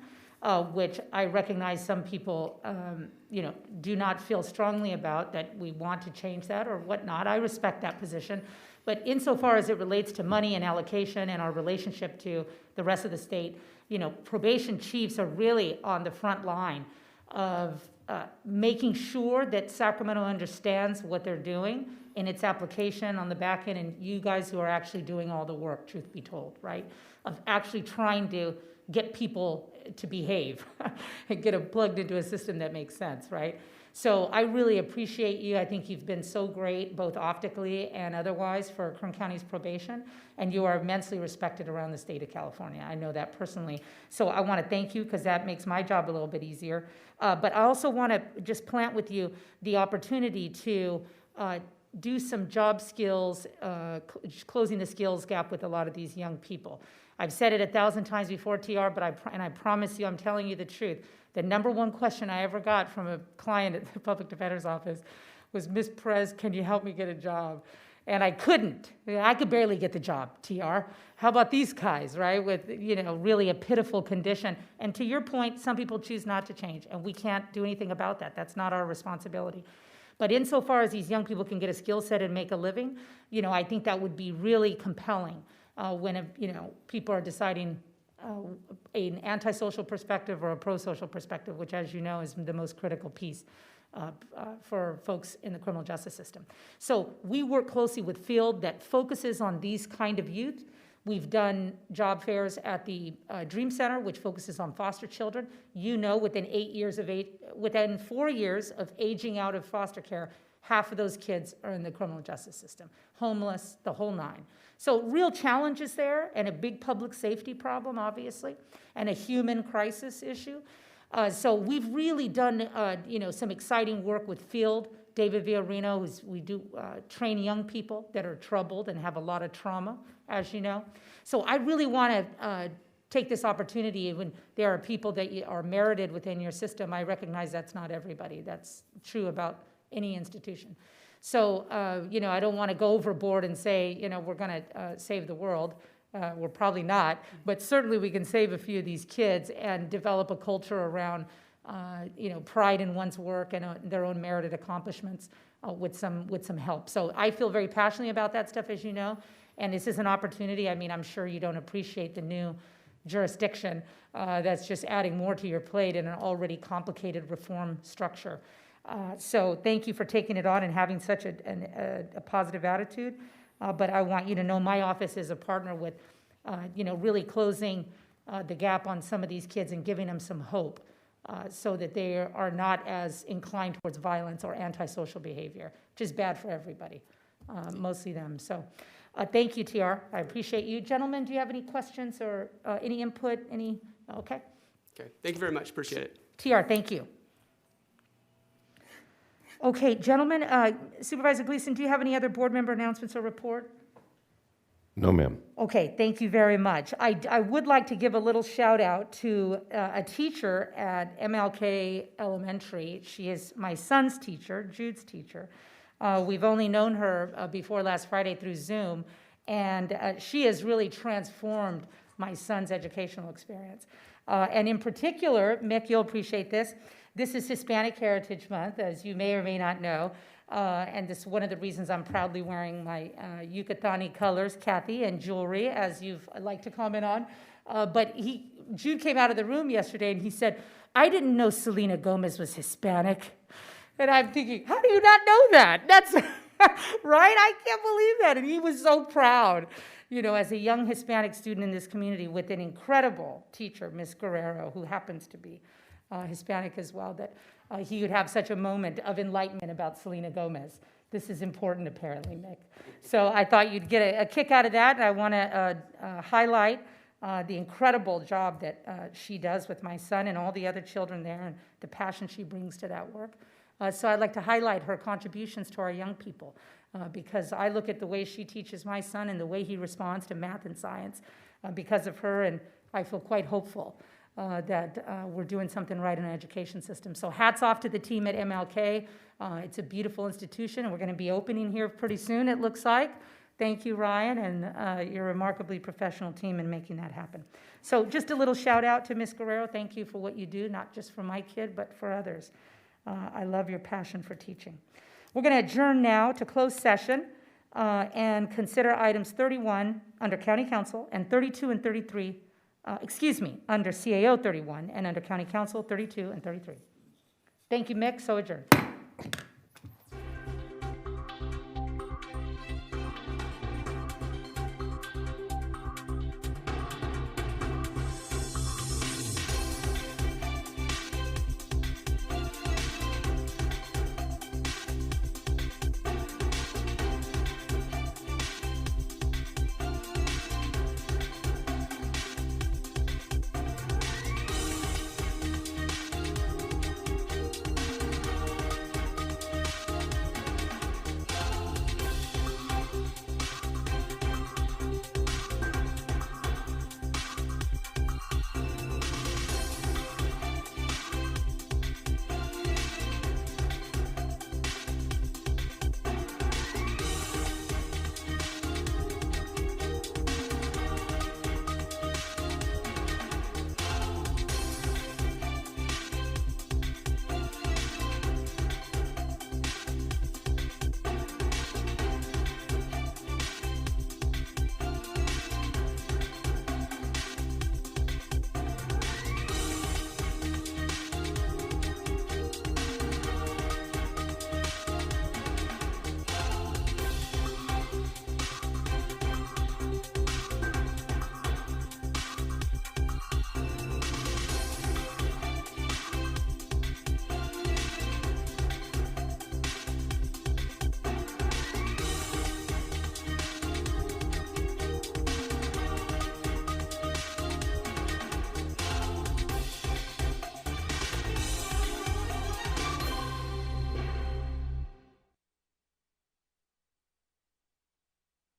which I recognize some people do not feel strongly about, that we want to change that or whatnot. I respect that position. But insofar as it relates to money and allocation and our relationship to the rest of the state, probation chiefs are really on the front line of making sure that Sacramento understands what they're doing in its application on the back end, and you guys who are actually doing all the work, truth be told, right? Of actually trying to get people to behave and get them plugged into a system that makes sense, right? So I really appreciate you. I think you've been so great, both optically and otherwise, for Kern County's probation, and you are immensely respected around the state of California. I know that personally. So I want to thank you, because that makes my job a little bit easier. But I also want to just plant with you the opportunity to do some job skills, closing the skills gap with a lot of these young people. I've said it 1,000 times before, TR, but I promise you, I'm telling you the truth. The number one question I ever got from a client at the public defender's office was, Ms. Perez, can you help me get a job? And I couldn't. I could barely get the job, TR. How about these guys, right, with really a pitiful condition? And to your point, some people choose not to change, and we can't do anything about that. That's not our responsibility. But insofar as these young people can get a skill set and make a living, I think that would be really compelling when people are deciding an antisocial perspective or a pro-social perspective, which, as you know, is the most critical piece for folks in the criminal justice system. So we work closely with Field that focuses on these kind of youth. We've done job fairs at the Dream Center, which focuses on foster children. Within 4 years of aging out of foster care, half of those kids are in the criminal justice system, homeless, the whole nine. So real challenges there, and a big public safety problem, obviously, and a human crisis issue. So we've really done, some exciting work with Field. David Villarino, we do train young people that are troubled and have a lot of trauma, as you know. So I really want to take this opportunity when there are people that are merited within your system. I recognize that's not everybody. That's true about any institution. So, I don't want to go overboard and say, we're going to save the world. We're probably not, but certainly we can save a few of these kids and develop a culture around, pride in one's work and their own merited accomplishments with some help. So I feel very passionately about that stuff, as you know, and this is an opportunity. I mean, I'm sure you don't appreciate the new jurisdiction that's just adding more to your plate in an already complicated reform structure. So thank you for taking it on and having such a positive attitude. But I want you to know my office is a partner with, really closing the gap on some of these kids and giving them some hope so that they are not as inclined towards violence or antisocial behavior, which is bad for everybody, mostly them. So thank you, TR. I appreciate you. Gentlemen, do you have any questions or any input? Okay. Okay, thank you very much. Appreciate it. TR, thank you. Okay, gentlemen, Supervisor Gleason, do you have any other board member announcements or report? No, ma'am. Okay, thank you very much. I would like to give a little shout out to a teacher at MLK Elementary. She is my son's teacher, Jude's teacher. We've only known her before last Friday through Zoom, and she has really transformed my son's educational experience. And in particular, Mick, you'll appreciate this. This is Hispanic Heritage Month, as you may or may not know. And this is one of the reasons I'm proudly wearing my Yucatani colors, Kathy, and jewelry, as you've like to comment on. But Jude came out of the room yesterday and he said, "I didn't know Selena Gomez was Hispanic." And I'm thinking, how do you not know that? That's right? I can't believe that. And he was so proud, you know, as a young Hispanic student in this community with an incredible teacher, Miss Guerrero, who happens to be Hispanic as well, that he would have such a moment of enlightenment about Selena Gomez. This is important, apparently, Mick. So I thought you'd get a kick out of that. And I want to highlight the incredible job that she does with my son and all the other children there, and the passion she brings to that work. So I'd like to highlight her contributions to our young people, because I look at the way she teaches my son and the way he responds to math and science because of her, and I feel quite hopeful that we're doing something right in our education system. So hats off to the team at MLK. It's a beautiful institution, and we're going to be opening here pretty soon, it looks like. Thank you, Ryan, and your remarkably professional team in making that happen. So just a little shout out to Ms. Guerrero. Thank you for what you do, not just for my kid, but for others. I love your passion for teaching. We're going to adjourn now to closed session and consider items 31 under County Council and 32 and 33, under CAO 31 and under County Council 32 and 33. Thank you, Mick. So adjourned.